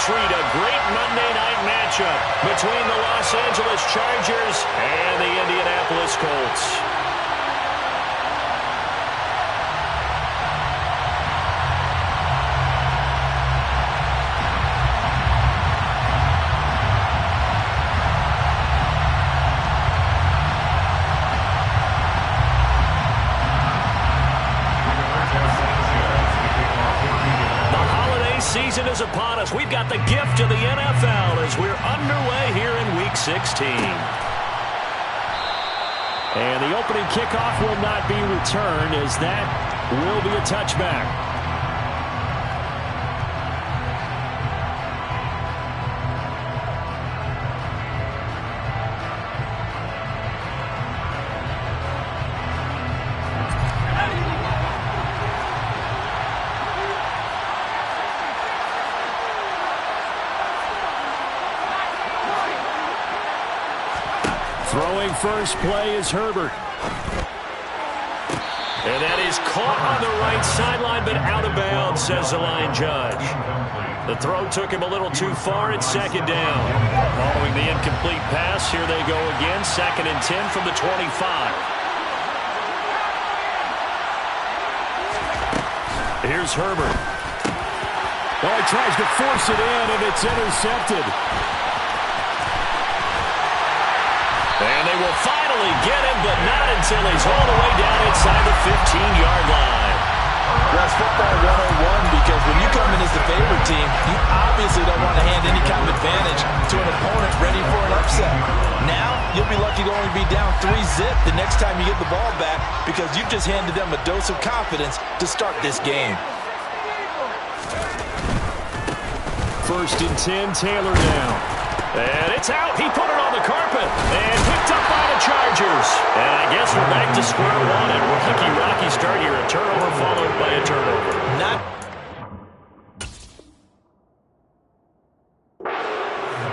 treat, a great Monday night matchup between the Los Angeles Chargers and the Indianapolis Colts. Season is upon us. We've got the gift of the NFL as we're underway here in Week 16. And the opening kickoff will not be returned, as that will be a touchback. Throwing first play is Herbert. And that is caught on the right sideline, but out of bounds, says the line judge. The throw took him a little too far at second down. Following the incomplete pass, here they go again, 2nd and 10 from the 25. Here's Herbert. Oh, he tries to force it in, and it's intercepted. And they will finally get him, but not until he's all the way down inside the 15-yard line. Well, it's football 101, because when you come in as the favorite team, you obviously don't want to hand any kind of advantage to an opponent ready for an upset. Now, you'll be lucky to only be down 3-0 the next time you get the ball back, because you've just handed them a dose of confidence to start this game. 1st and 10, Taylor down. And it's out. He put it on the carpet and picked up by the Chargers. And I guess we're back to square one. And rocky start here. A turnover followed by a turnover. Not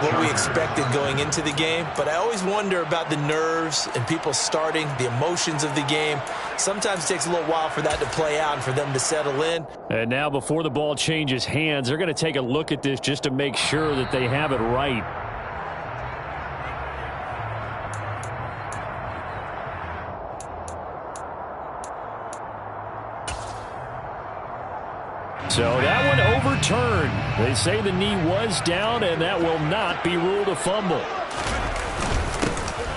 what we expected going into the game, but I always wonder about the nerves and people starting, the emotions of the game. Sometimes it takes a little while for that to play out and for them to settle in. And now before the ball changes hands, they're going to take a look at this just to make sure that they have it right. So that one overturned. They say the knee was down, and that will not be ruled a fumble.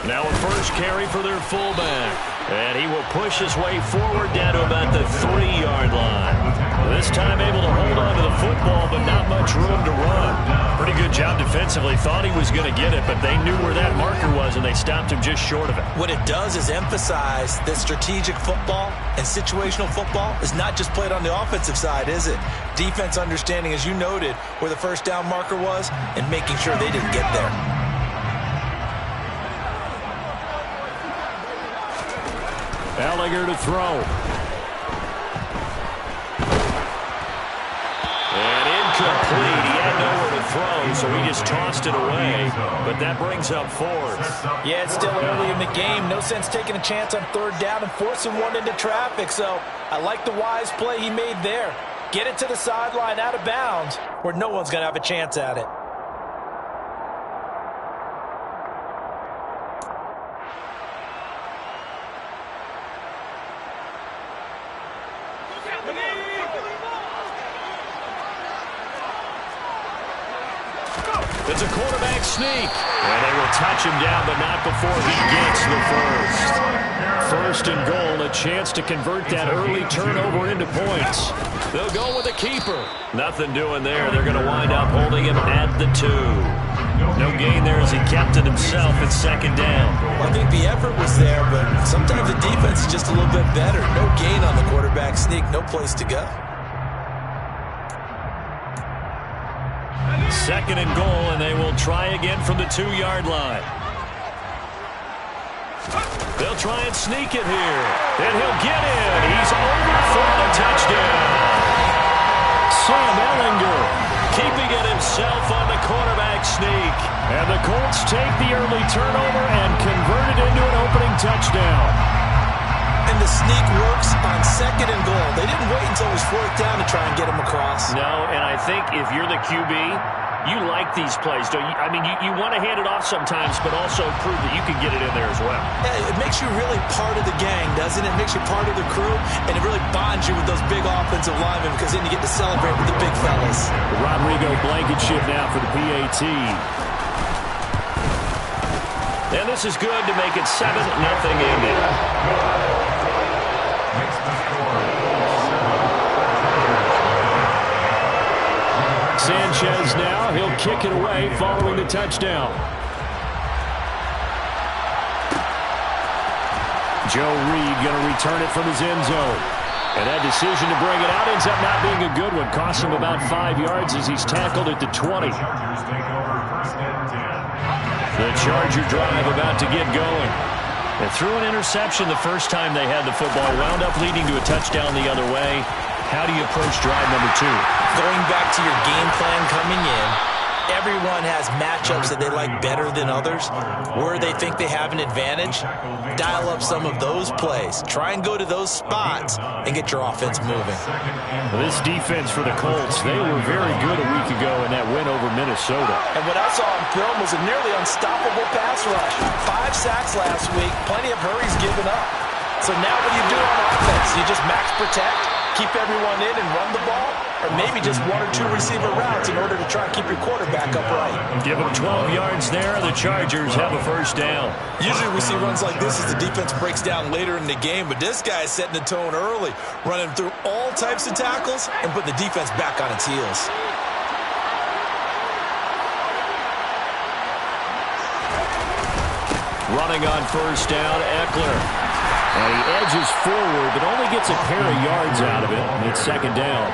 Now a first carry for their fullback. And he will push his way forward down to about the 3-yard line. This time able to hold on to the football, but not much room to run. Pretty good job defensively. Thought he was going to get it, but they knew where that marker was, and they stopped him just short of it. What it does is emphasize that strategic football and situational football is not just played on the offensive side, is it? Defense understanding, as you noted, where the first down marker was and making sure they didn't get there. Ellinger to throw. And incomplete. He had nowhere to throw, so he just tossed it away. But that brings up 4th. Yeah, it's still early in the game. No sense taking a chance on 3rd down and forcing one into traffic. So I like the wise play he made there. Get it to the sideline out of bounds where no one's going to have a chance at it. It's a quarterback sneak. And they will touch him down, but not before he gets the first. 1st and goal, a chance to convert that early turnover into points. They'll go with the keeper. Nothing doing there. They're going to wind up holding him at the 2. No gain there as he kept it himself at 2nd down. Well, I think the effort was there, but sometimes the defense is just a little bit better. No gain on the quarterback sneak. No place to go. 2nd and goal, and they will try again from the 2-yard line. They'll try and sneak it here. And he'll get in. He's over for the touchdown. Sam Ellinger keeping it himself on the quarterback sneak. And the Colts take the early turnover and convert it into an opening touchdown. And the sneak works on 2nd and goal. They didn't wait until it was 4th down to try and get him across. No, and I think if you're the QB, You like these plays, don't you? I mean, you want to hand it off sometimes, but also prove that you can get it in there as well. Yeah, it makes you really part of the gang, doesn't it? It makes you part of the crew, and it really bonds you with those big offensive linemen because then you get to celebrate with the big fellas. Rodrigo Blankenship now for the PAT. And this is good to make it 7-0 Indy. Sanchez now, he'll kick it away following the touchdown. Joe Reed going to return it from his end zone. And that decision to bring it out ends up not being a good one. Costs him about 5 yards as he's tackled at the 20. The Charger drive about to get going. They threw an interception the first time they had the football, wound up leading to a touchdown the other way. How do you approach drive number 2? Going back to your game plan coming in, everyone has matchups that they like better than others. Where they think they have an advantage, dial up some of those plays. Try and go to those spots and get your offense moving. Well, this defense for the Colts, they were very good a week ago in that win over Minnesota. And what I saw on film was a nearly unstoppable pass rush. 5 sacks last week, plenty of hurries given up. So now what do you do on offense? You just max protect, keep everyone in and run the ball, or maybe just 1 or 2 receiver routes in order to try and keep your quarterback upright. Give them 12 yards there. The Chargers have a first down. Usually we see runs like this as the defense breaks down later in the game, but this guy is setting the tone early, running through all types of tackles and putting the defense back on its heels. Running on first down, Eckler. And he edges forward, but only gets a pair of yards out of it. And it's second down.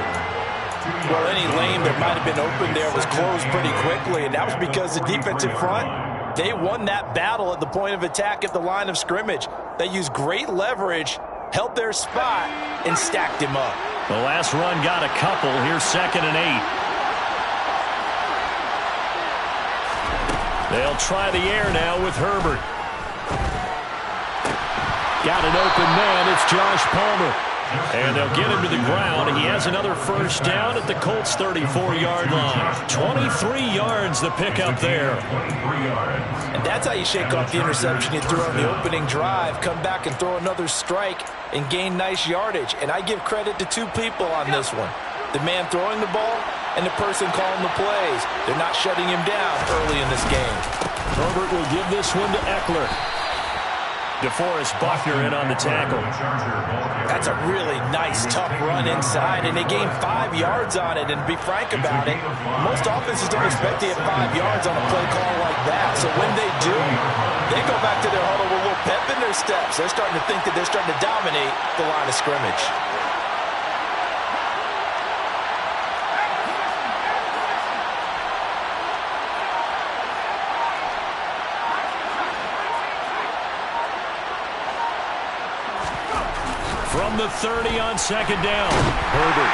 Well, any lane that might have been open there was closed pretty quickly, and that was because the defensive front, they won that battle at the point of attack at the line of scrimmage. They used great leverage, held their spot, and stacked him up. The last run got a couple. Here's 2nd and 8. They'll try the air now with Herbert. Got an open man. It's Josh Palmer. And they'll get him to the ground. He has another first down at the Colts' 34-yard line. 23 yards the pickup there. And that's how you shake off the interception you threw on the opening drive. Come back and throw another strike and gain nice yardage. And I give credit to 2 people on this one. The man throwing the ball and the person calling the plays. They're not shutting him down early in this game. Herbert will give this one to Eckler. DeForest Buckner in on the tackle. That's a really nice, tough run inside, and they gained 5 yards on it. And to be frank about it, most offenses don't expect to get 5 yards on a play call like that. So when they do, they go back to their huddle with a little pep in their steps. They're starting to think that they're starting to dominate the line of scrimmage. From the 30 on second down. Herbert.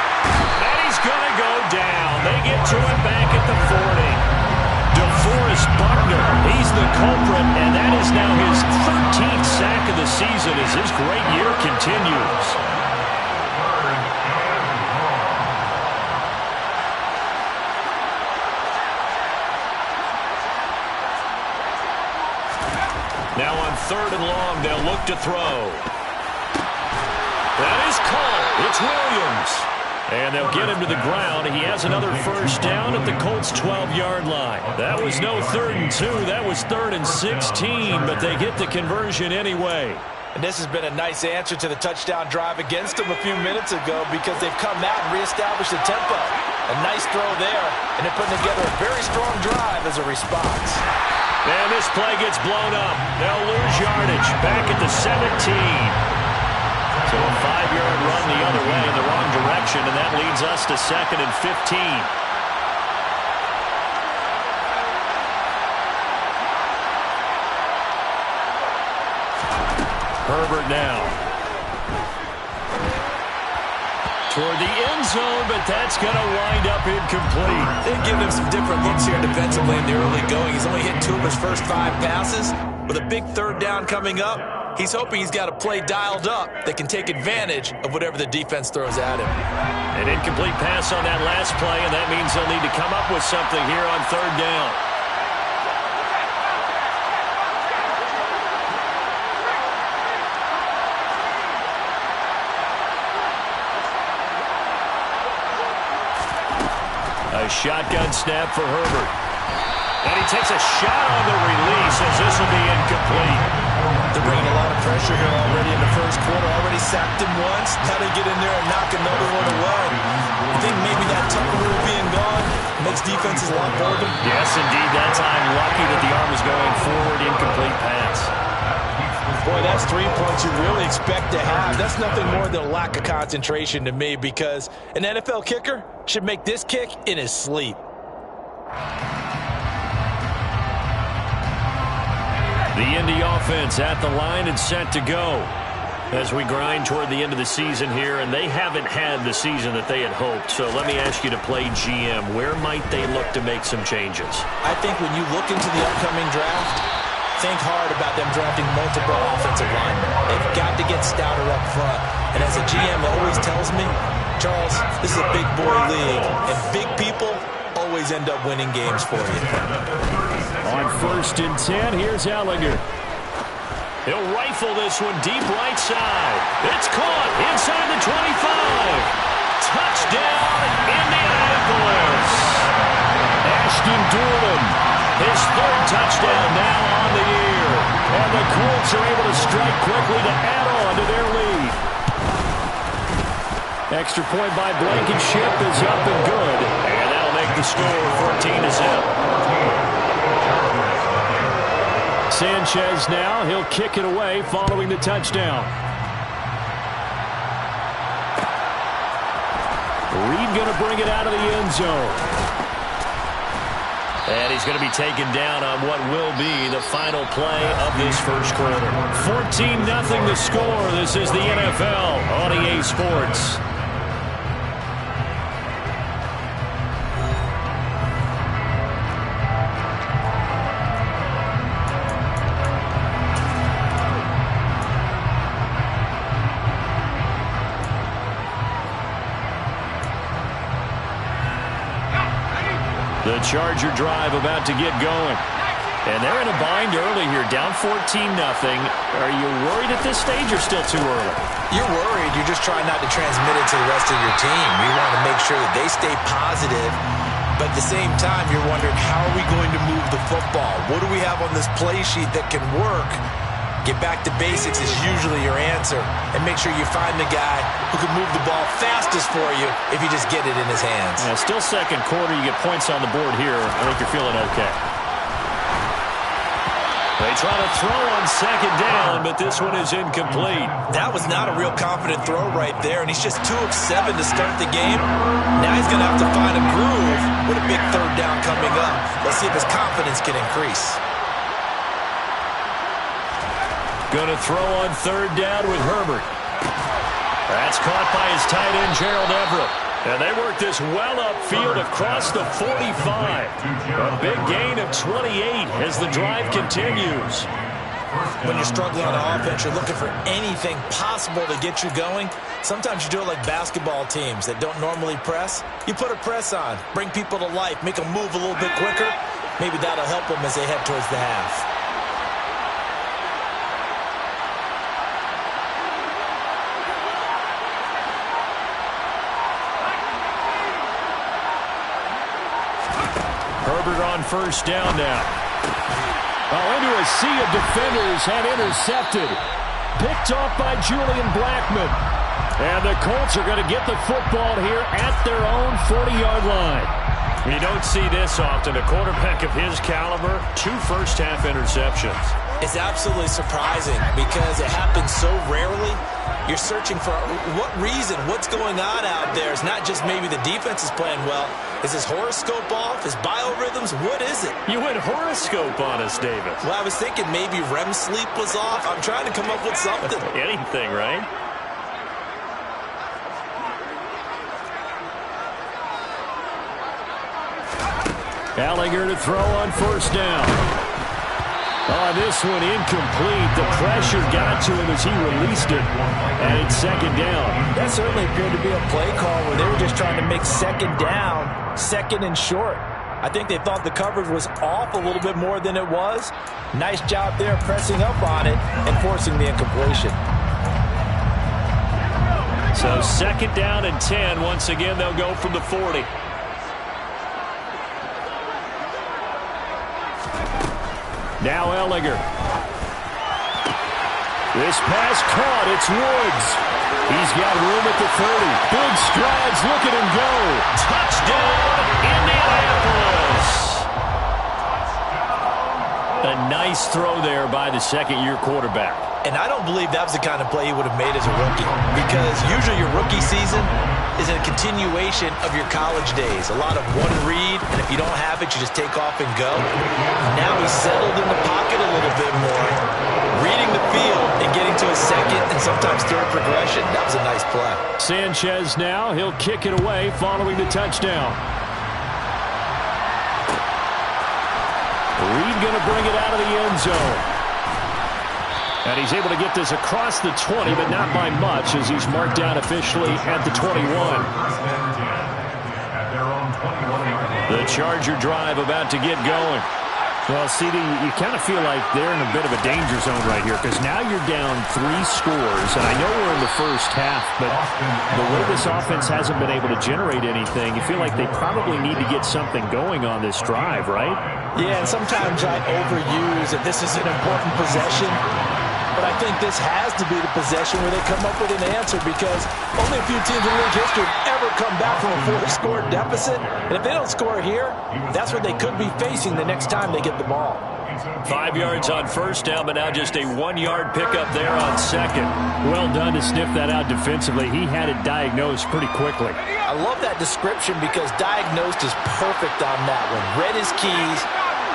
And he's going to go down. They get to him back at the 40. DeForest Buckner, he's the culprit, and that is now his 13th sack of the season as his great year continues. Now on 3rd and long, they'll look to throw. That is caught. It's Williams. And they'll get him to the ground. He has another first down at the Colts' 12-yard line. That was no 3rd and 2. That was 3rd and 16, but they get the conversion anyway. And this has been a nice answer to the touchdown drive against them a few minutes ago because they've come out and reestablished the tempo. A nice throw there, and they're putting together a very strong drive as a response. And this play gets blown up. They'll lose yardage back at the 17. So a 5-yard run the other way in the wrong direction, and that leads us to 2nd and 15. Herbert now. Toward the end zone, but that's going to wind up incomplete. They're giving him some different looks here defensively in the early going. He's only hit 2 of his first 5 passes. With a big 3rd down coming up, He's hoping he's got a play dialed up that can take advantage of whatever the defense throws at him. An incomplete pass on that last play, and that means they'll need to come up with something here on third down. A shotgun snap for Herbert. And he takes a shot on the release as this will be incomplete. They're bringing a lot of pressure here already in the first quarter. Already sacked him once. Now they get in there and knock another one away. I think maybe that tuck rule being gone makes defenses a lot bolder. Yes, indeed. That time, lucky that the arm was going forward. Incomplete pass. Boy, that's 3 points you really expect to have. That's nothing more than a lack of concentration to me, because an NFL kicker should make this kick in his sleep. The Indy offense at the line and set to go as we grind toward the end of the season here, and they haven't had the season that they had hoped. So let me ask you to play GM. Where might they look to make some changes? I think when you look into the upcoming draft, think hard about them drafting multiple offensive linemen. They've got to get stouter up front. And as a GM always tells me, Charles, this is a big boy league, and big people always end up winning games for you. On 1st and 10, here's Ellinger. He'll rifle this one deep right side. It's caught inside the 25. Touchdown, Indianapolis. Ashton Durham, his 3rd touchdown now on the year. And the Colts are able to strike quickly to add on to their lead. Extra point by Blankenship is up and good. And that'll make the score 14-0. Sanchez now, he'll kick it away following the touchdown. Reed going to bring it out of the end zone. And he's going to be taken down on what will be the final play of this first quarter. 14-0 the score. This is the NFL on EA Sports. The Charger drive about to get going. And they're in a bind early here, down 14-0. Are you worried at this stage or still too early? You're worried. You're just trying not to transmit it to the rest of your team. You want to make sure that they stay positive. But at the same time, you're wondering, how are we going to move the football? What do we have on this play sheet that can work? Get back to basics is usually your answer. And make sure you find the guy who can move the ball fastest for you if you just get it in his hands. Yeah, still second quarter. You get points on the board here. I think you're feeling okay. They try to throw on second down, but this one is incomplete. That was not a real confident throw right there, and he's just 2 of 7 to start the game. Now he's going to have to find a groove with a big third down coming up. Let's see if his confidence can increase. Going to throw on third down with Herbert. That's caught by his tight end, Gerald Everett. And they work this well upfield across the 45. A big gain of 28 as the drive continues. When you're struggling on offense, you're looking for anything possible to get you going. Sometimes you do it like basketball teams that don't normally press. You put a press on, bring people to life, make them move a little bit quicker. Maybe that'll help them as they head towards the half. Herbert on first down now. Oh, into a sea of defenders and intercepted. Picked off by Julian Blackmon. And the Colts are going to get the football here at their own 40-yard line. You don't see this often. A quarterback of his caliber, 2 first-half interceptions. It's absolutely surprising because it happens so rarely. You're searching for what reason, what's going on out there. It's not just maybe the defense is playing well. Is his horoscope off? His biorhythms? What is it? You went horoscope on us, Davis. Well, I was thinking maybe REM sleep was off. I'm trying to come up with something. Anything, right? Ellinger to throw on first down. Oh, this one incomplete. The pressure got to him as he released it. And it's second down. That certainly appeared to be a play call where they were just trying to make second down, second and short. I think they thought the coverage was off a little bit more than it was. Nice job there pressing up on it and forcing the incompletion. So second down and 10. Once again, they'll go from the 40. Now Ehlinger. This pass caught. It's Woods. He's got room at the 30. Big strides. Look at him go. Touchdown, Indianapolis. A nice throw there by the second-year quarterback. And I don't believe that was the kind of play he would have made as a rookie, because usually your rookie season is a continuation of your college days. A lot of one read, and if you don't have it, you just take off and go. Now he's settled in the pocket a little bit more, reading the field and getting to his second and sometimes third progression. That was a nice play. Sanchez now, he'll kick it away following the touchdown. Reed going to bring it out of the end zone. And he's able to get this across the 20, but not by much, as he's marked down officially at the 21. The Charger drive about to get going. Well, CD, you kind of feel like they're in a bit of a danger zone right here, because now you're down 3 scores, and I know we're in the first half, but the way this offense hasn't been able to generate anything, you feel like they probably need to get something going on this drive, right? Yeah, and sometimes I overuse that this is an important possession. But I think this has to be the possession where they come up with an answer, because only a few teams in league history have ever come back from a 4-score deficit. And if they don't score here, that's what they could be facing the next time they get the ball. 5 yards on first down, but now just a 1-yard pickup there on second. Well done to sniff that out defensively. He had it diagnosed pretty quickly. I love that description, because diagnosed is perfect on that one. Read his keys,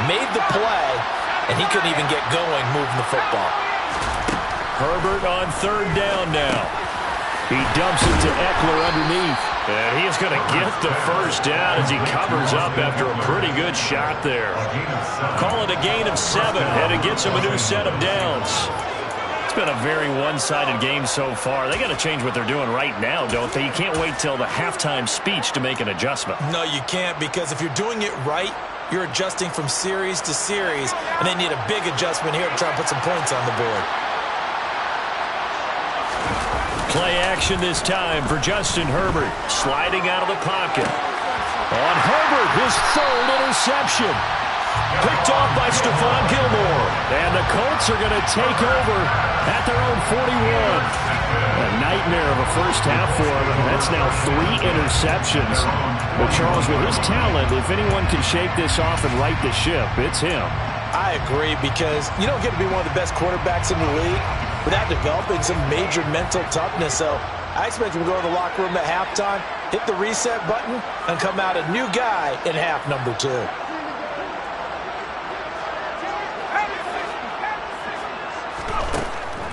made the play, and he couldn't even get going moving the football. Herbert on third down now. He dumps it to Eckler underneath. And he's going to get the first down as he covers up after a pretty good shot there. Call it a gain of 7, and it gets him a new set of downs. It's been a very one-sided game so far. They got to change what they're doing right now, don't they? You can't wait till the halftime speech to make an adjustment. No, you can't, because if you're doing it right, you're adjusting from series to series, and they need a big adjustment here to try and put some points on the board. Play action this time for Justin Herbert, sliding out of the pocket. On Herbert, his third interception. Picked off by Stephon Gilmore. And the Colts are going to take over at their own 41. A nightmare of a first half for him. That's now 3 interceptions. But Charles, with his talent, if anyone can shake this off and right the ship, it's him. I agree, because you don't get to be one of the best quarterbacks in the league without developing some major mental toughness. So I expect him to go to the locker room at halftime, hit the reset button, and come out a new guy in half number 2.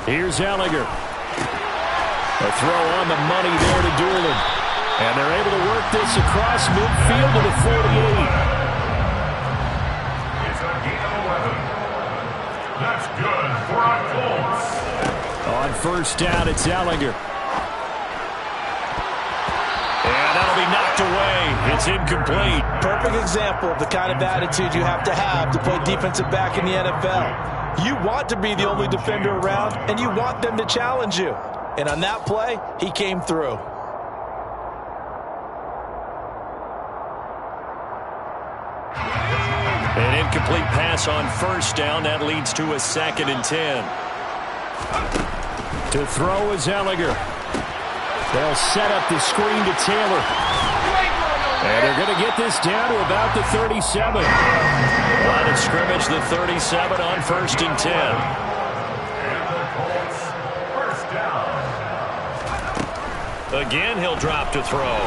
Here's Ehlinger. A throw on the money there to Doolin. And they're able to work this across midfield to the 48. That's good for our Colts. On first down, it's Ehlinger. And that'll be knocked away. It's incomplete. Perfect example of the kind of attitude you have to play defensive back in the NFL. You want to be the only defender around, and you want them to challenge you. And on that play, he came through. An incomplete pass on first down. That leads to a 2nd and 10. To throw is Ehlinger. They'll set up the screen to Taylor. And they're going to get this down to about the 37. Line of scrimmage, the 37 on 1st and 10. Again, he'll drop to throw.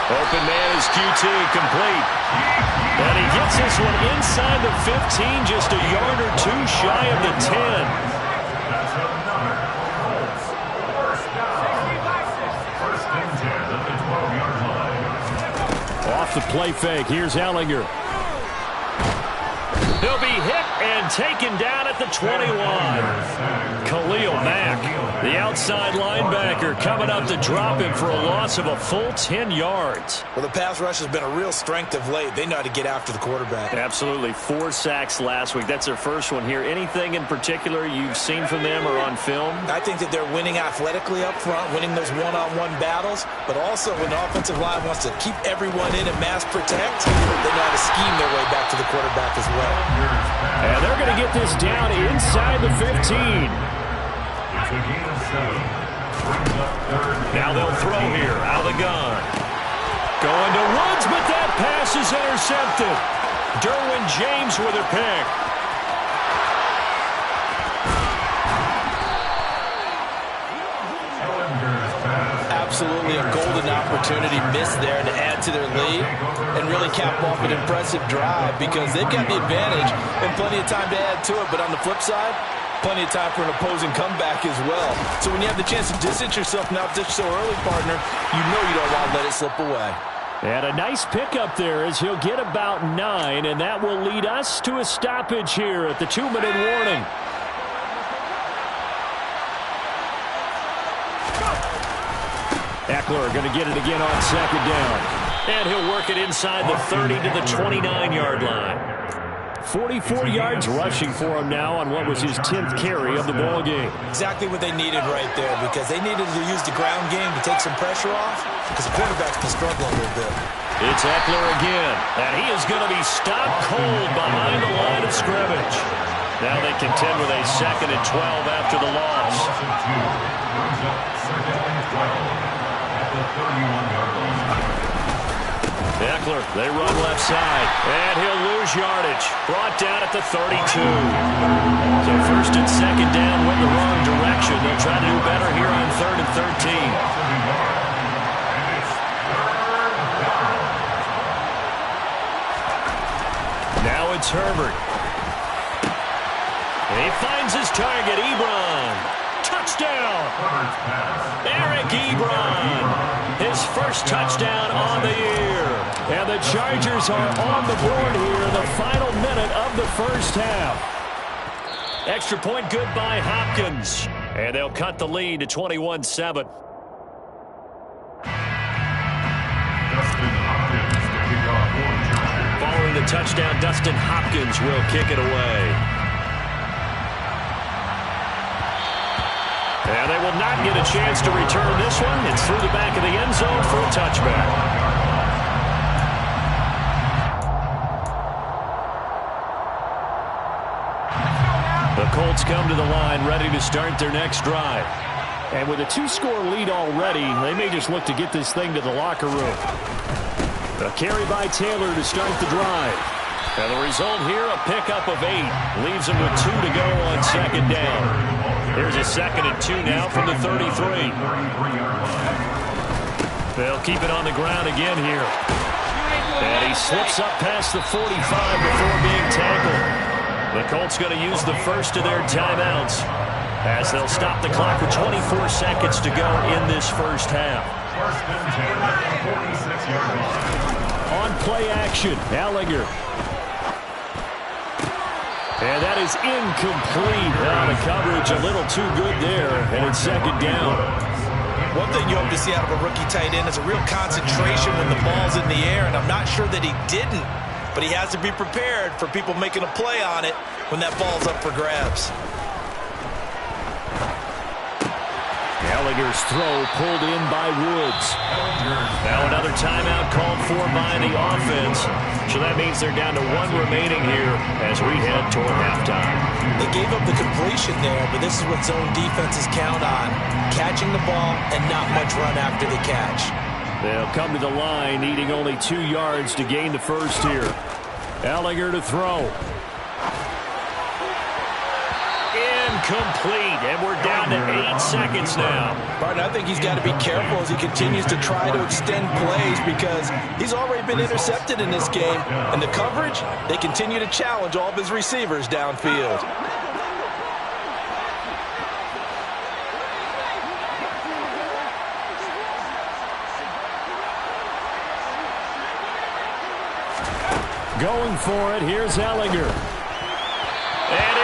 Open man is QT, complete. And he gets this one inside the 15, just a yard or 2 shy of the 10. Off the play fake, here's Ehlinger. He'll be hit and taken down at the 21. Khalil Mack, the outside linebacker, coming up to drop him for a loss of a full 10 yards. Well, the pass rush has been a real strength of late. They know how to get after the quarterback. Absolutely. 4 sacks last week. That's their first one here. Anything in particular you've seen from them or on film? I think that they're winning athletically up front, winning those one-on-one battles, but also when the offensive line wants to keep everyone in and mass protect, they know how to scheme their way back to the quarterback as well. And they're going to get this down inside the 15. Now they'll throw here out of the gun. Going to Woods, but that pass is intercepted. Derwin James with a pick. Absolutely a golden opportunity missed there to add to their lead and really cap off an impressive drive because they've got the advantage and plenty of time to add to it. But on the flip side, plenty of time for an opposing comeback as well. So when you have the chance to distance yourself now just so early, partner, you know you don't want to let it slip away. And a nice pickup there as he'll get about 9, and that will lead us to a stoppage here at the 2-minute warning. Eckler going to get it again on 2nd down. And he'll work it inside the 30 to the 29-yard line. 44 yards rushing for him now on what was his 10th carry of the ball game. Exactly what they needed right there because they needed to use the ground game to take some pressure off because the quarterback's been struggling a little bit. It's Eckler again, and he is going to be stopped cold behind the line of scrimmage. Now they contend with a 2nd and 12 after the loss. Eckler, they run left side, and he'll lose yardage. Brought down at the 32. So 1st and 2nd down went the wrong direction. They'll try to do better here on 3rd and 13. Now it's Herbert. He finds his target, Ebron. Touchdown! Eric Ebron, his first touchdown on the year. And the Chargers are on the board here in the final minute of the first half. Extra point good by Hopkins. And they'll cut the lead to 21-7. Following the touchdown, Dustin Hopkins will kick it away. And they will not get a chance to return this one. It's through the back of the end zone for a touchback. The Colts come to the line ready to start their next drive. And with a 2-score lead already, they may just look to get this thing to the locker room. A carry by Taylor to start the drive. And the result here, a pickup of 8. Leaves them with 2 to go on 2nd down. Here's a 2nd and 2 now from the 33. They'll keep it on the ground again here. And he slips up past the 45 before being tackled. The Colts going to use the first of their timeouts as they'll stop the clock with 24 seconds to go in this first half. On play action, Ellinger. And that is incomplete. The coverage a little too good there, and it's 2nd down. One thing you hope to see out of a rookie tight end is a real concentration when the ball's in the air, and I'm not sure that he didn't, but he has to be prepared for people making a play on it when that ball's up for grabs. Ellinger's throw pulled in by Woods. Now another timeout called for by the offense. So that means they're down to 1 remaining here as we head toward halftime. They gave up the completion there, but this is what zone defenses count on. Catching the ball and not much run after the catch. They'll come to the line needing only 2 yards to gain the first here. Ellinger to throw. Incomplete, and we're down to 8 seconds now. Martin, I think he's got to be careful as he continues to try to extend plays because he's already been intercepted in this game. And the coverage, they continue to challenge all of his receivers downfield. Going for it, here's Ellinger.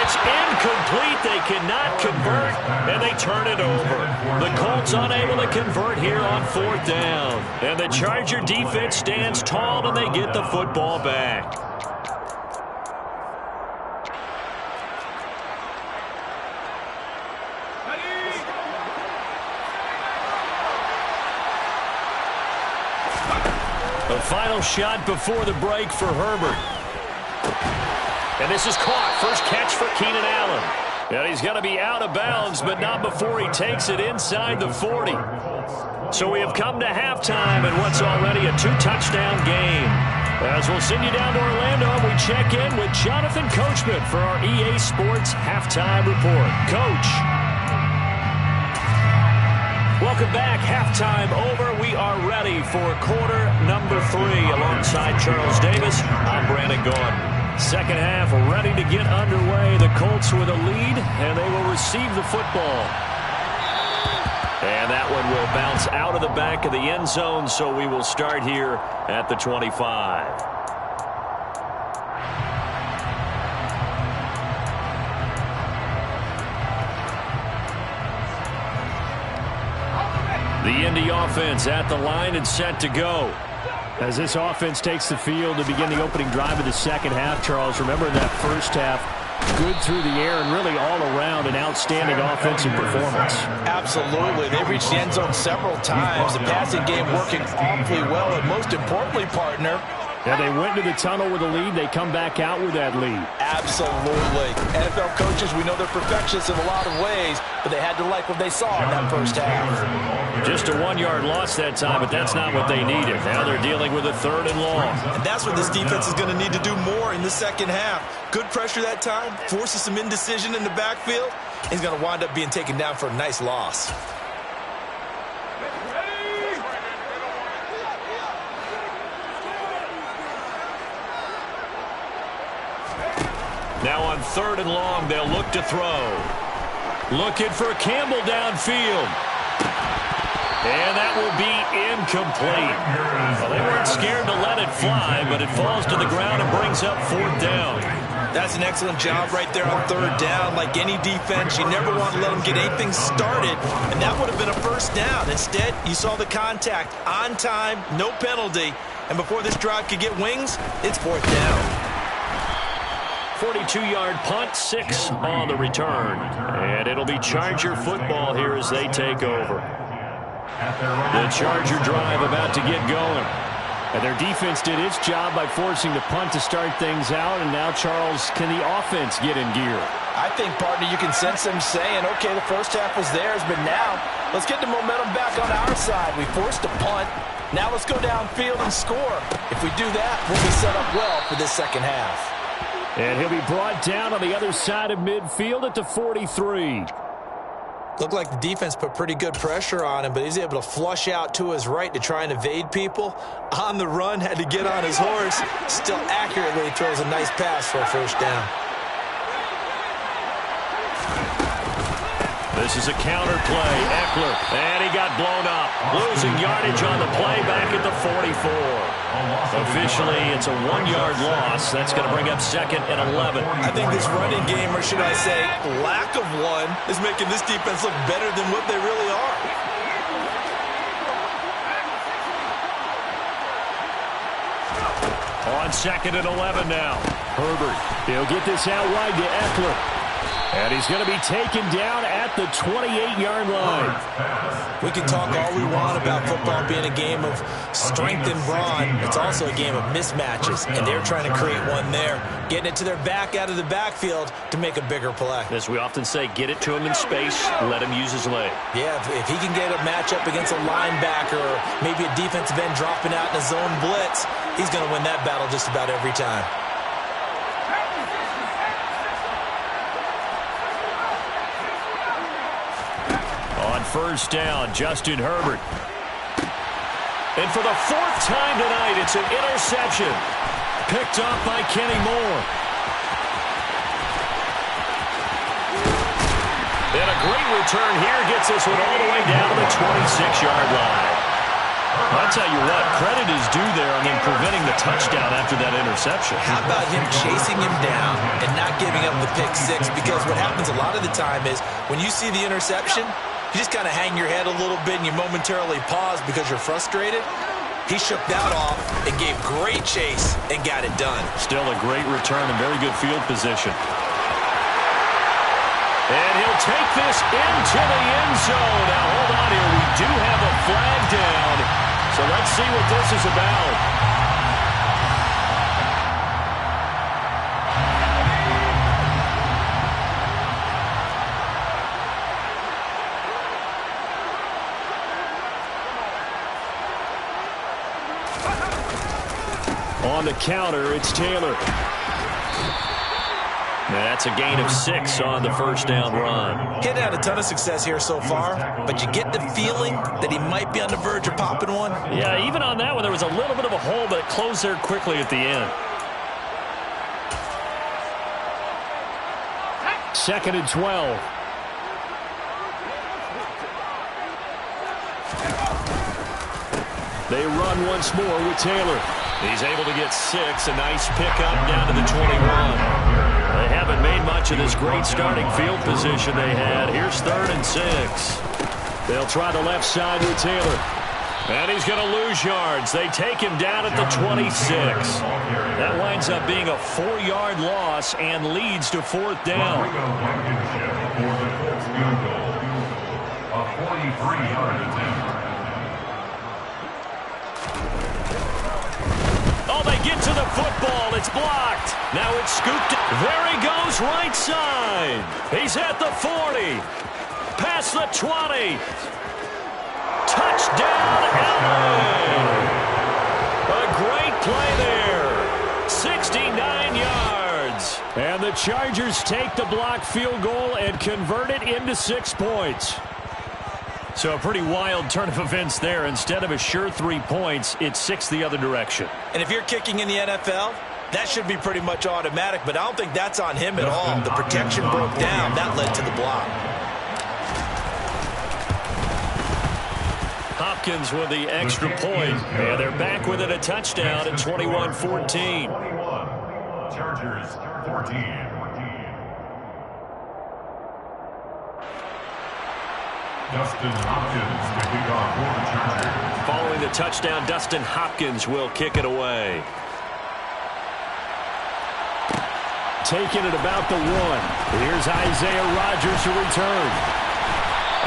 It's incomplete. They cannot convert, and they turn it over. The Colts unable to convert here on 4th down. And the Charger defense stands tall, and they get the football back. The final shot before the break for Herbert. And this is caught. First catch for Keenan Allen. And he's going to be out of bounds, but not before he takes it inside the 40. So we have come to halftime in what's already a 2-touchdown game. As we'll send you down to Orlando, we check in with Jonathan Coachman for our EA Sports Halftime Report. Coach. Welcome back. Halftime over. We are ready for quarter number 3. Alongside Charles Davis, I'm Brandon Gordon. Second half ready to get underway. The Colts with a lead, and they will receive the football. And that one will bounce out of the back of the end zone, so we will start here at the 25. The Indy offense at the line and set to go. As this offense takes the field to begin the opening drive of the second half, Charles, remember in that first half, good through the air and really all around an outstanding offensive performance. Absolutely. They reached the end zone several times. The passing game working awfully well, and most importantly, partner, yeah, they went to the tunnel with a lead. They come back out with that lead. Absolutely. NFL coaches, we know they're perfectionists in a lot of ways, but they had to like what they saw in that first half. Just a 1-yard loss that time, but that's not what they needed. Now they're dealing with a 3rd and long. And that's what this defense is going to need to do more in the second half. Good pressure that time, forces some indecision in the backfield. He's going to wind up being taken down for a nice loss. Now on 3rd and long, they'll look to throw. Looking for Campbell downfield. And that will be incomplete. Well, they weren't scared to let it fly, but it falls to the ground and brings up 4th down. That's an excellent job right there on 3rd down. Like any defense, you never want to let them get anything started, and that would have been a 1st down. Instead, you saw the contact on time, no penalty, and before this drive could get wings, it's 4th down. 42-yard punt, 6 on the return. And it'll be Charger football here as they take over. The Charger drive about to get going. And their defense did its job by forcing the punt to start things out. And now, Charles, can the offense get in gear? I think, partner, you can sense them saying, okay, the first half was theirs, but now let's get the momentum back on our side. We forced a punt. Now let's go downfield and score. If we do that, we'll be set up well for this second half. And he'll be brought down on the other side of midfield at the 43. Looked like the defense put pretty good pressure on him, but he's able to flush out to his right to try and evade people. On the run, had to get on his horse. Still accurately throws a nice pass for a 1st down. This is a counter play. Eckler, and he got blown up. Losing yardage on the play back at the 44. Officially, it's a 1-yard loss. That's going to bring up 2nd and 11. I think this running game, or should I say lack of one, is making this defense look better than what they really are. On 2nd and 11 now. Herbert, he'll get this out wide to Eckler. And he's going to be taken down at the 28-yard line. We can talk all we want about football being a game of strength and brawn. It's also a game of mismatches, and they're trying to create one there. Getting it to their back out of the backfield to make a bigger play. As we often say, get it to him in space, let him use his leg. Yeah, if he can get a matchup against a linebacker or maybe a defensive end dropping out in a zone blitz, he's going to win that battle just about every time. First down, Justin Herbert. And for the 4th time tonight, it's an interception. Picked up by Kenny Moore. And a great return here gets this one all the way down to the 26-yard line. I'll tell you what, credit is due there on him preventing the touchdown after that interception. How about him chasing him down and not giving up the pick six? Because what happens a lot of the time is when you see the interception, you just kind of hang your head a little bit and you momentarily pause because you're frustrated. He shook that off and gave great chase and got it done. Still a great return and very good field position. And he'll take this into the end zone. Now, hold on here. We do have a flag down. So let's see what this is about. On the counter, it's Taylor. That's a gain of 6 on the first down run. He had a ton of success here so far, but you get the feeling that he might be on the verge of popping one. Yeah, even on that one, there was a little bit of a hole, but it closed there quickly at the end. 2nd and 12. They run once more with Taylor. He's able to get 6. A nice pickup down to the 21. They haven't made much of this great starting field position they had. Here's 3rd and 6. They'll try the left side with Taylor. And he's going to lose yards. They take him down at the 26. That winds up being a 4-yard loss and leads to 4th down. A 43-yard attempt. Oh, they get to the football. It's blocked. Now it's scooped. There he goes, right side. He's at the 40. Past the 20. Touchdown, LA. A great play there. 69 yards. And the Chargers take the block field goal and convert it into 6 points. So a pretty wild turn of events there. Instead of a sure 3 points, it's 6 the other direction. And if you're kicking in the NFL, that should be pretty much automatic, but I don't think that's on him at all. The protection broke down. That led to the block. Hopkins with the extra point. And they're back within a touchdown at 21-14. 21. Chargers 14. Dustin Hopkins to kick off for the Chargers. Following the touchdown, Dustin Hopkins will kick it away. Taking it about the 1. Here's Isaiah Rodgers to return.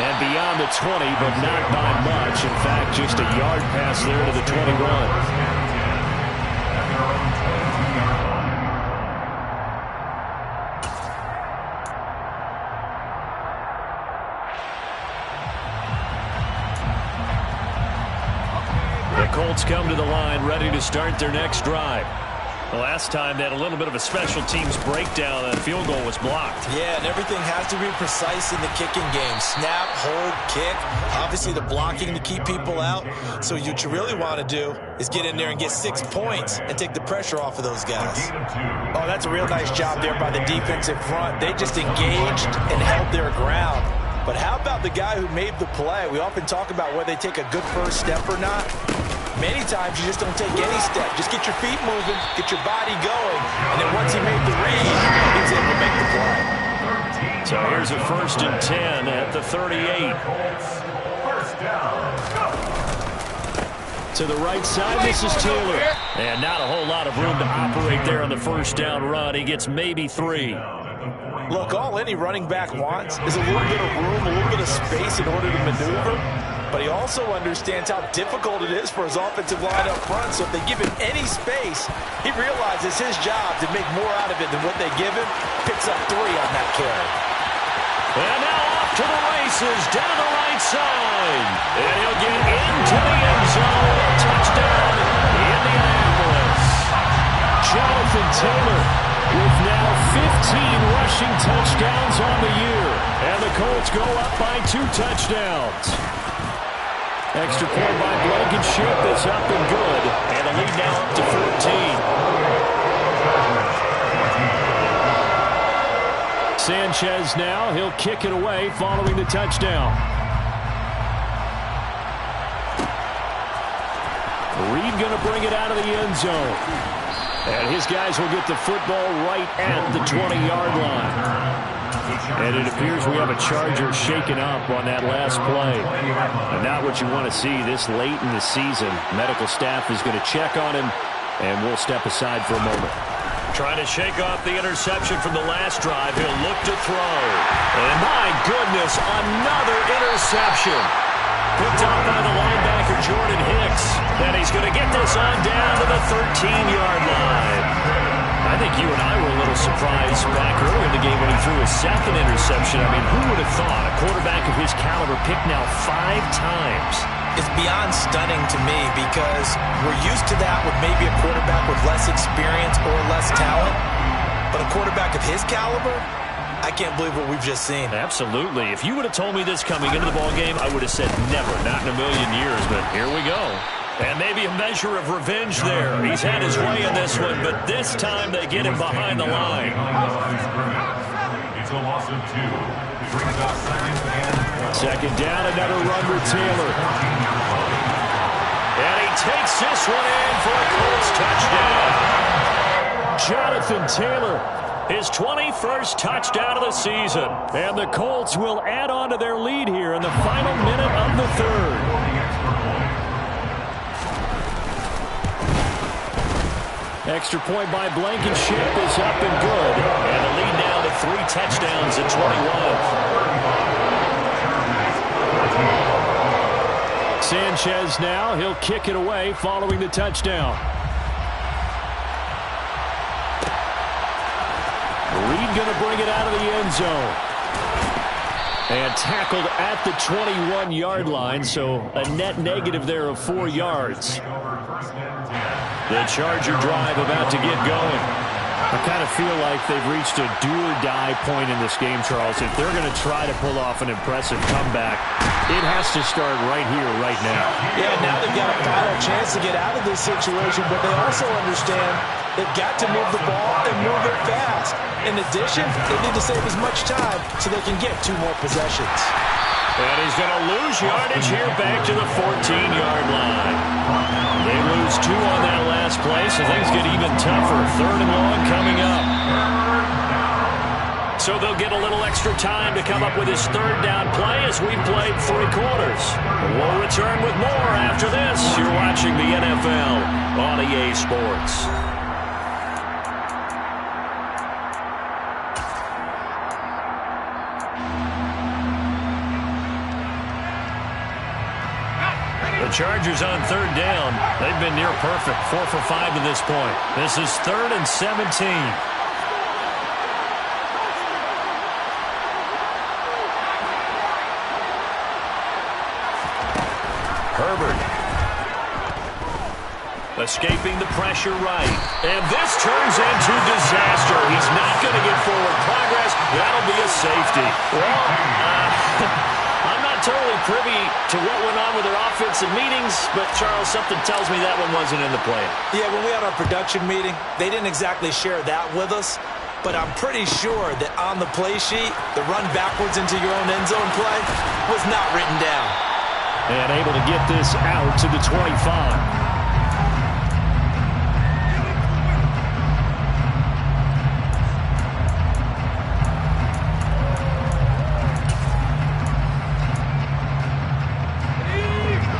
And beyond the 20, but not by much. In fact, just a yard pass there to the 21. Colts come to the line ready to start their next drive. The last time they had a little bit of a special teams breakdown. That field goal was blocked. Yeah, and everything has to be precise in the kicking game. Snap, hold, kick. Obviously the blocking to keep people out. So what you really want to do is get in there and get 6 points and take the pressure off of those guys. Oh, that's a real nice job there by the defensive front. They just engaged and held their ground. But how about the guy who made the play? We often talk about whether they take a good first step or not. Many times you just don't take any step. Just get your feet moving, get your body going, and then once he made the read, he's able to make the play. So here's a 1st and 10 at the 38. First down. To the right side, this is Taylor. And not a whole lot of room to operate there on the first down run. He gets maybe 3. Look, all any running back wants is a little bit of room, a little bit of space in order to maneuver. But he also understands how difficult it is for his offensive line up front. So if they give him any space, he realizes his job to make more out of it than what they give him. Picks up 3 on that carry. And now off to the races, down the right side. And he'll get into the end zone. Touchdown, Indianapolis. Jonathan Taylor with now 15 rushing touchdowns on the year. And the Colts go up by 2 touchdowns. Extra point by Blankenship that's up and good. And the lead now up to 14. Sanchez now, he'll kick it away following the touchdown. Reed going to bring it out of the end zone. And his guys will get the football right at the 20-yard line. And it appears we have a Charger shaken up on that last play. And not what you want to see this late in the season. Medical staff is going to check on him, and we'll step aside for a moment. Trying to shake off the interception from the last drive. He'll look to throw. And my goodness, another interception. Picked up by the linebacker, Jordan Hicks. And he's going to get this on down to the 13-yard line. I think you and I were a little surprised back earlier in the game when he threw his second interception. I mean, who would have thought a quarterback of his caliber picked now 5 times? It's beyond stunning to me because we're used to that with maybe a quarterback with less experience or less talent. But a quarterback of his caliber, I can't believe what we've just seen. Absolutely. If you would have told me this coming into the ballgame, I would have said never, not in a million years. But here we go. And maybe a measure of revenge there. He's had his way in this one, but this time they get him behind the line. It's a loss of 2. It brings up second down, another run with Taylor. And he takes this one in for a Colts touchdown. Jonathan Taylor, his 21st touchdown of the season. And the Colts will add on to their lead here in the final minute of the third. Extra point by Blankenship is up and good. And the lead now to 3 touchdowns at 21. Sanchez now, he'll kick it away following the touchdown. Reed going to bring it out of the end zone. And tackled at the 21-yard line, so a net negative there of 4 yards. The Charger drive about to get going. I kind of feel like they've reached a do-or-die point in this game, Charles. If they're going to try to pull off an impressive comeback, it has to start right here, right now. Yeah, now they've got a final chance to get out of this situation, but they also understand they've got to move the ball and move it fast. In addition, they need to save as much time so they can get 2 more possessions. And he's going to lose yardage here back to the 14-yard line. They lose 2 on that last play, so things get even tougher. 3rd and long coming up. So they'll get a little extra time to come up with his 3rd down play as we've played 3 quarters. We'll return with more after this. You're watching the NFL on EA Sports. The Chargers on 3rd down. They've been near perfect. 4 for 5 to this point. This is 3rd and 17. Herbert. Escaping the pressure right. And this turns into disaster. He's not going to get forward progress. That'll be a safety. Well, I'm not totally privy to what went on with their offensive meetings, but, Charles, something tells me that one wasn't in the plan. Yeah, when we had our production meeting, they didn't exactly share that with us, but I'm pretty sure that on the play sheet, the run backwards into your own end zone play was not written down. And able to get this out to the 25.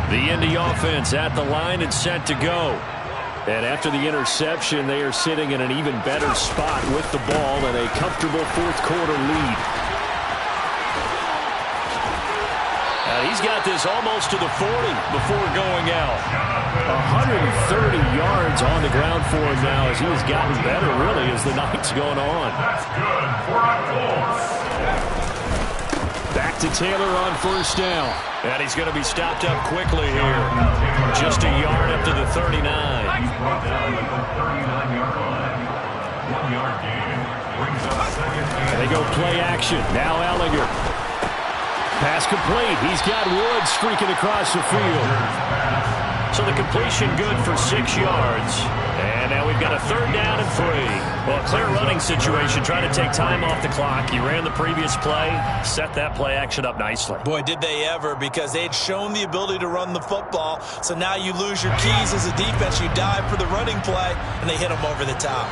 The Indy offense at the line and set to go. And after the interception, they are sitting in an even better spot with the ball and a comfortable 4th quarter lead. He's got this almost to the 40 before going out. 130 yards on the ground for him now as he has gotten better, really, as the night's gone on. That's good for a Colts. Back to Taylor on 1st down. And he's going to be stopped up quickly here. Just a yard up to the 39. He's brought down at the 39-yard line. 1-yard gain brings up 2nd and They go play action. Now Ellinger. Pass complete. He's got Wood streaking across the field. So the completion good for 6 yards. And And now we've got a 3rd down and 3. Well, clear running situation, trying to take time off the clock. He ran the previous play, set that play action up nicely. Boy, did they ever, because they had shown the ability to run the football. So now you lose your keys as a defense. You dive for the running play, and they hit them over the top.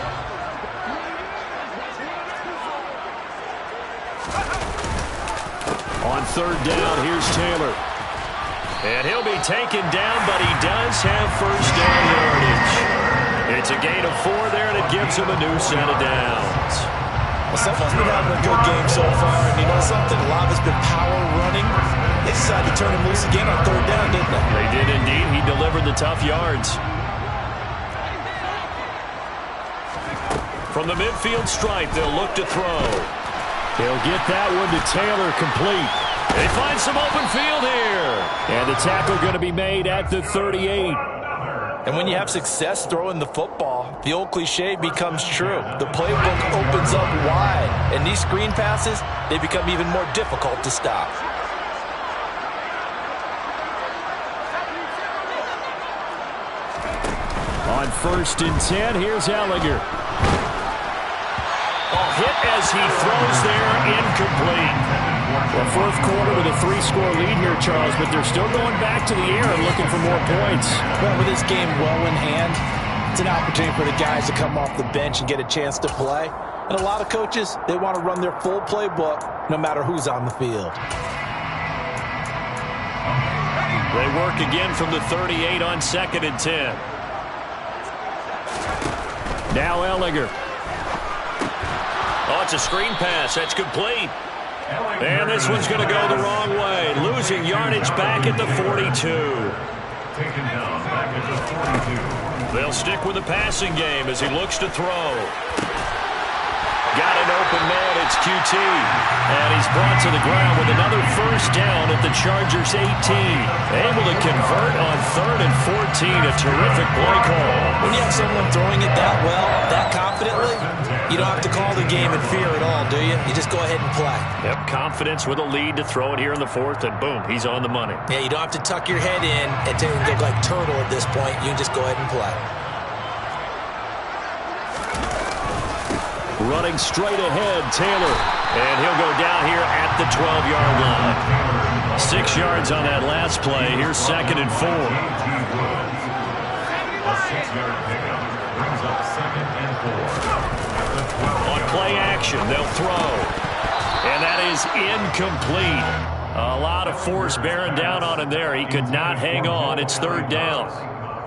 On 3rd down, here's Taylor. And he'll be taken down, but he does have 1st down yardage. It's a gain of 4 there, and it gives him a new set of downs. Well, someone's been having a good game so far, and you know something? A lot of it's been power running. They decided to turn him loose again on 3rd down, didn't they? They did indeed. He delivered the tough yards. From the midfield stripe, they'll look to throw. He'll get that one to Taylor, complete. They find some open field here. And the tackle going to be made at the 38. And when you have success throwing the football, the old cliche becomes true. The playbook opens up wide. And these screen passes, they become even more difficult to stop. On 1st and 10, here's Ellinger. Hit as he throws there, incomplete. Well, 4th quarter with a 3-score lead here, Charles, but they're still going back to the air and looking for more points. Well, with this game well in hand, it's an opportunity for the guys to come off the bench and get a chance to play. And a lot of coaches, they want to run their full playbook no matter who's on the field. They work again from the 38 on 2nd and 10. Now Ellinger. Oh, it's a screen pass. That's complete. And this one's going to go the wrong way. Losing yardage back at the 42. Taken down back at the 42. They'll stick with the passing game as he looks to throw. Got an open man. It's QT. And he's brought to the ground with another 1st down at the Chargers' 18. Able to convert on 3rd and 14. A terrific play call. When you have someone throwing it that well, that confidently, you don't have to call the game in fear at all, do you? You just go ahead and play. Yep, confidence with a lead to throw it here in the 4th, and boom, he's on the money. Yeah, you don't have to tuck your head in and look like turtle at this point. You can just go ahead and play. Running straight ahead, Taylor. And he'll go down here at the 12-yard line. 6 yards on that last play. Here's 2nd and 4. A 6-yard pickup brings up 2nd and 4. On play action, they'll throw. And that is incomplete. A lot of force bearing down on him there. He could not hang on. It's 3rd down.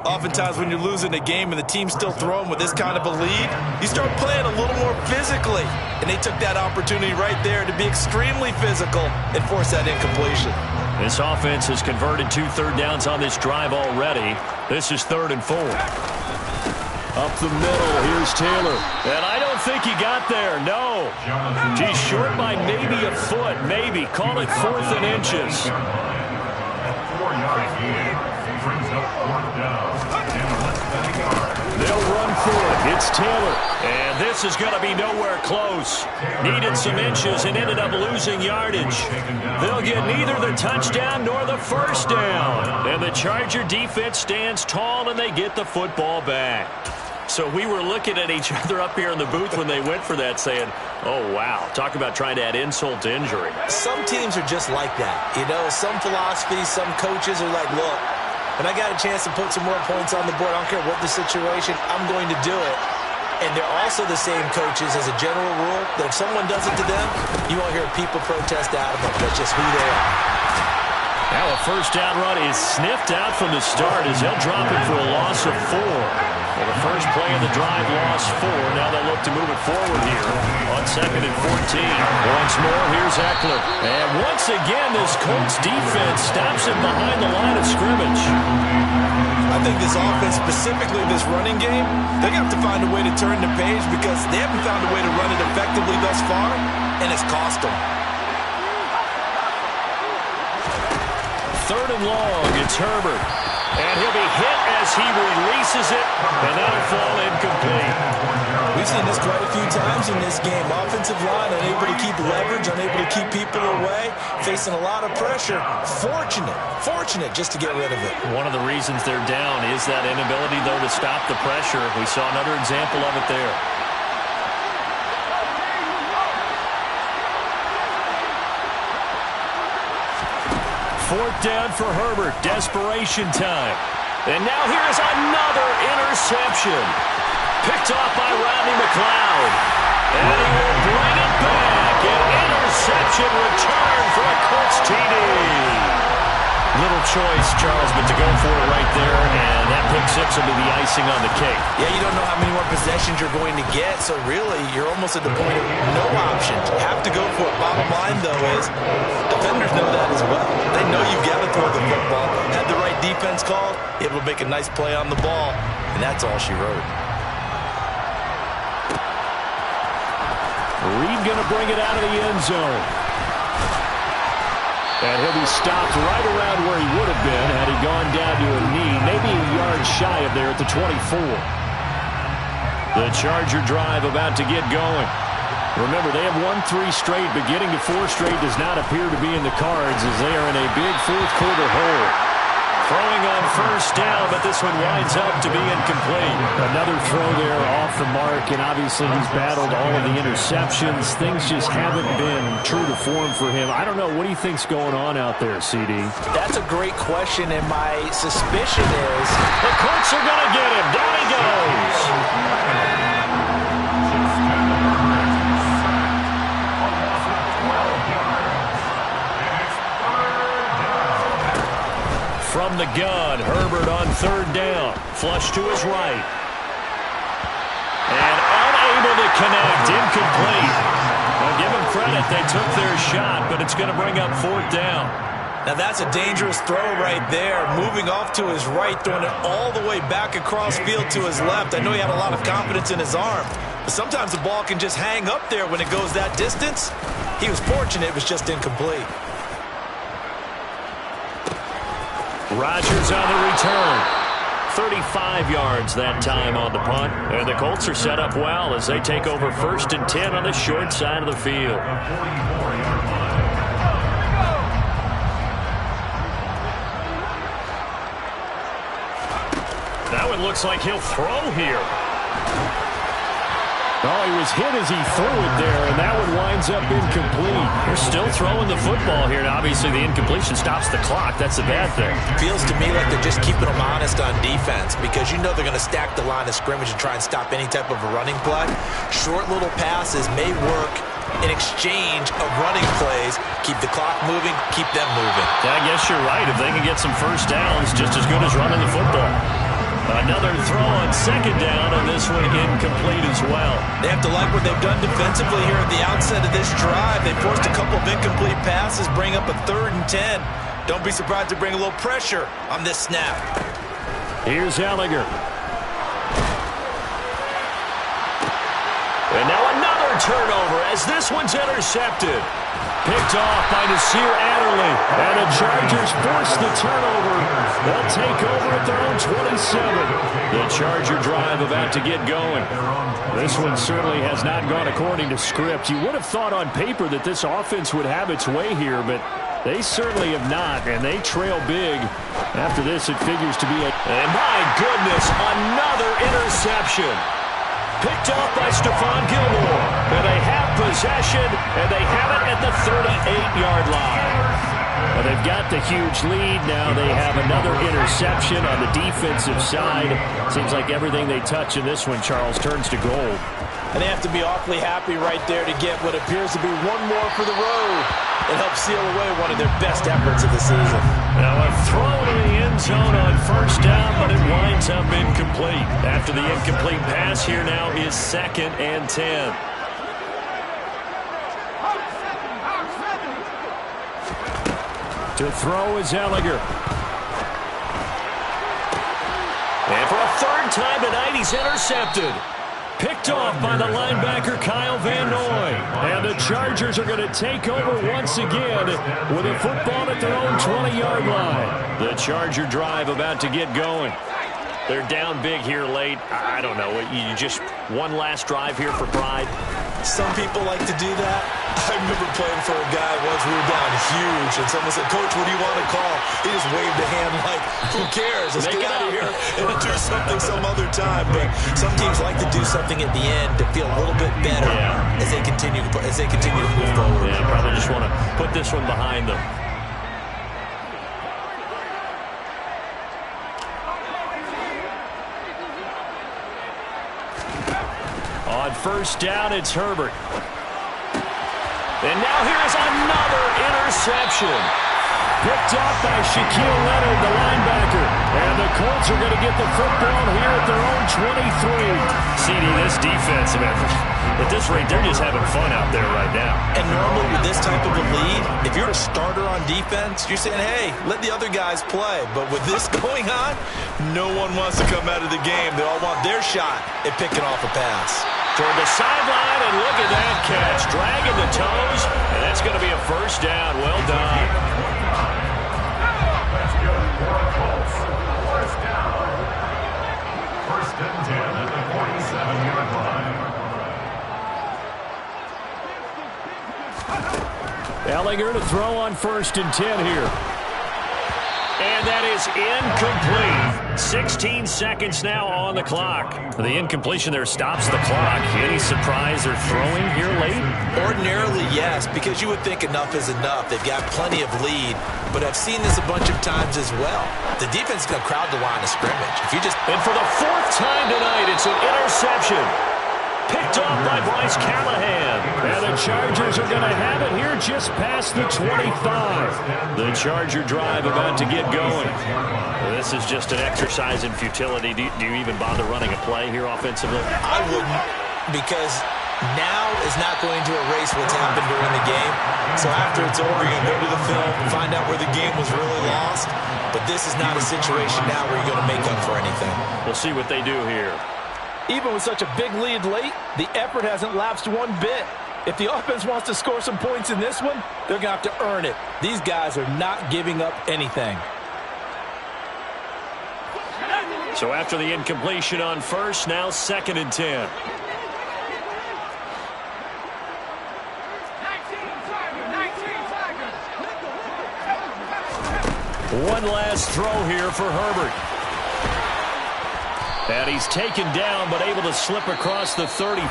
Oftentimes when you're losing a game and the team's still throwing with this kind of a lead, you start playing a little more physically. And they took that opportunity right there to be extremely physical and force that incompletion. This offense has converted 2 third downs on this drive already. This is 3rd and 4. Up the middle, here's Taylor. And I don't think he got there, no. He's short by maybe a foot, maybe. Call it 4th and inches. 4-yard gain brings up 4th down. They'll run for it. It's Taylor. And this is going to be nowhere close. Needed some inches and ended up losing yardage. They'll get neither the touchdown nor the 1st down. And the Charger defense stands tall and they get the football back. So we were looking at each other up here in the booth when they went for that saying, oh, wow, talk about trying to add insult to injury. Some teams are just like that. You know, some philosophies, some coaches are like, look, when I got a chance to put some more points on the board, I don't care what the situation, I'm going to do it. And they're also the same coaches as a general rule that if someone does it to them, you won't hear people protest out of them. That's just who they are. Now a 1st down run is sniffed out from the start as they'll drop it for a loss of 4. Well, the first play of the drive lost 4. Now they'll look to move it forward here on 2nd and 14. Once more, here's Eckler. And once again, this Colts defense stops him behind the line of scrimmage. I think this offense, specifically this running game, they're going to have to find a way to turn the page because they haven't found a way to run it effectively thus far, and it's cost them. 3rd and long, it's Herbert. And he'll be hit as he releases it, and that'll fall incomplete. We we've seen this quite a few times in this game. Offensive line unable to keep leverage, unable to keep people away, facing a lot of pressure. Fortunate just to get rid of it. One of the reasons they're down is that inability, though, to stop the pressure. We saw another example of it there. Fourth down for Herbert. Desperation time. And now here's another interception. Picked off by Rodney McLeod. And he will bring it back. An interception return for a Colts TD. Little choice, Charles, but to go for it right there, and that pick six will be the icing on the cake. Yeah, you don't know how many more possessions you're going to get, so really, you're almost at the point of no options. You have to go for it. Bottom line, though, is defenders know that as well. They know you've got to throw the football. Had the right defense called, able to make a nice play on the ball, and that's all she wrote. Reed going to bring it out of the end zone. And he'll be stopped right around where he would have been had he gone down to a knee, maybe a yard shy of there at the 24. The Charger drive about to get going. Remember, they have won 3 straight, but getting to 4 straight does not appear to be in the cards as they are in a big fourth quarter hole. Throwing on first down, but this one winds up to be incomplete. Another throw there off the mark, and obviously he's battled all of the interceptions. Things just haven't been true to form for him. I don't know. What do you think's going on out there, CD? That's a great question, and my suspicion is the Colts are going to get him. Down he goes. From the gun, Herbert on third down. Flush to his right. And unable to connect. Incomplete. Well, give them credit. They took their shot, but it's going to bring up fourth down. Now that's a dangerous throw right there. Moving off to his right, throwing it all the way back across field to his left. I know he had a lot of confidence in his arm, but sometimes the ball can just hang up there when it goes that distance. He was fortunate it was just incomplete. Rodgers on the return. 35 yards that time on the punt. And the Colts are set up well as they take over first and 10 on the short side of the field. That one looks like he'll throw here. Oh, he was hit as he threw it there, and that one winds up incomplete. They're still throwing the football here, and obviously the incompletion stops the clock. That's the bad thing. Feels to me like they're just keeping them honest on defense because you know they're going to stack the line of scrimmage and try and stop any type of a running play. Short little passes may work in exchange of running plays. Keep the clock moving, keep them moving. I guess you're right. If they can get some first downs, just as good as running the football. Another throw on second down, and this one incomplete as well. They have to like what they've done defensively here at the outset of this drive. They forced a couple of incomplete passes, bring up a 3rd and 10. Don't be surprised to bring a little pressure on this snap. Here's Ellinger. And now another turnover as this one's intercepted. Picked off by Nasir Adderley. And the Chargers force the turnover. They'll take over at their own 27. The Charger drive about to get going. This one certainly has not gone according to script. You would have thought on paper that this offense would have its way here, but they certainly have not, and they trail big. After this, it figures to be a... And my goodness, another interception. Picked off by Stephon Gilmore. And they have possession, and they have it at the 38-yard line. Well, they've got the huge lead. Now they have another interception on the defensive side. Seems like everything they touch in this one, Charles, turns to gold. And they have to be awfully happy right there to get what appears to be one more for the road and help seal away one of their best efforts of the season. Now a throw to the end zone on first down, but it winds up incomplete. After the incomplete pass, here now is 2nd and 10. To throw is Ellinger. And for a 3rd time tonight, he's intercepted. Picked off by the linebacker Kyle Van Noy. And the Chargers are going to take over once again with a football at their own 20-yard line. The Charger drive about to get going. They're down big here late. I don't know. You just one last drive here for pride. Some people like to do that. I remember playing for a guy once. We were down huge, and someone said, "Coach, what do you want to call?" He just waved a hand like, "Who cares? Let's get out of here and do something some other time." But some teams like to do something at the end to feel a little bit better as they continue to move forward. Yeah, probably just want to put this one behind them. On first down, it's Herbert. And now here's another interception. Picked up by Shaquille Leonard, the linebacker. And the Colts are going to get the football here at their own 23. CD, this defense, at this rate, they're just having fun out there right now. And normally with this type of a lead, if you're a starter on defense, you're saying, hey, let the other guys play. But with this going on, no one wants to come out of the game. They all want their shot at picking off a pass. Toward the sideline, and look at that catch. Dragging the toes, and that's going to be a first down. Well done. That's good for the Colts. First down. First and 10 at the 47-yard line. Ellinger to throw on first and 10 here. And that is incomplete. 16 seconds now on the clock. The incompletion there stops the clock. Any surprise they're throwing here late? Ordinarily, yes, because you would think enough is enough. They've got plenty of lead, but I've seen this a bunch of times as well. The defense is going to crowd the line of scrimmage. And for the fourth time tonight, it's an interception. Picked off by Bryce Callahan. And the Chargers are going to have it here just past the 25. The Charger drive about to get going. This is just an exercise in futility. Do you even bother running a play here offensively? I wouldn't, because now is not going to erase what's happened during the game. So after it's over, you're going to go to the film and find out where the game was really lost. But this is not a situation now where you're going to make up for anything. We'll see what they do here. Even with such a big lead late, the effort hasn't lapsed one bit. If the offense wants to score some points in this one, they're going to have to earn it. These guys are not giving up anything. So after the incompletion on first, now second and 10. One last throw here for Herbert. And he's taken down, but able to slip across the 35.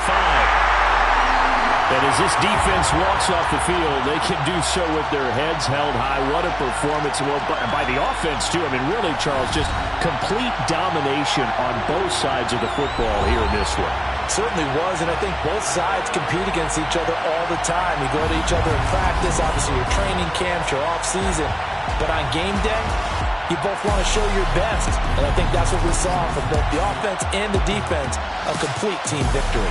And as this defense walks off the field, they can do so with their heads held high. What a performance. Well, by the offense, too. I mean, really, Charles, just complete domination on both sides of the football here in this one. Certainly was, and I think both sides compete against each other all the time. You go to each other in practice, obviously your training camps, your off-season. But on game day, you both want to show your best. And I think that's what we saw from both the offense and the defense, a complete team victory.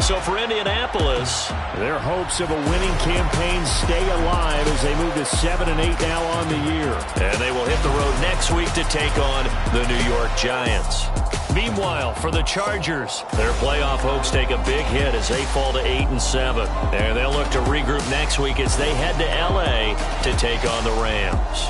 So for Indianapolis, their hopes of a winning campaign stay alive as they move to 7-8 now on the year. And they will hit the road next week to take on the New York Giants. Meanwhile, for the Chargers, their playoff hopes take a big hit as they fall to 8-7. And they'll look to regroup next week as they head to L.A. to take on the Rams.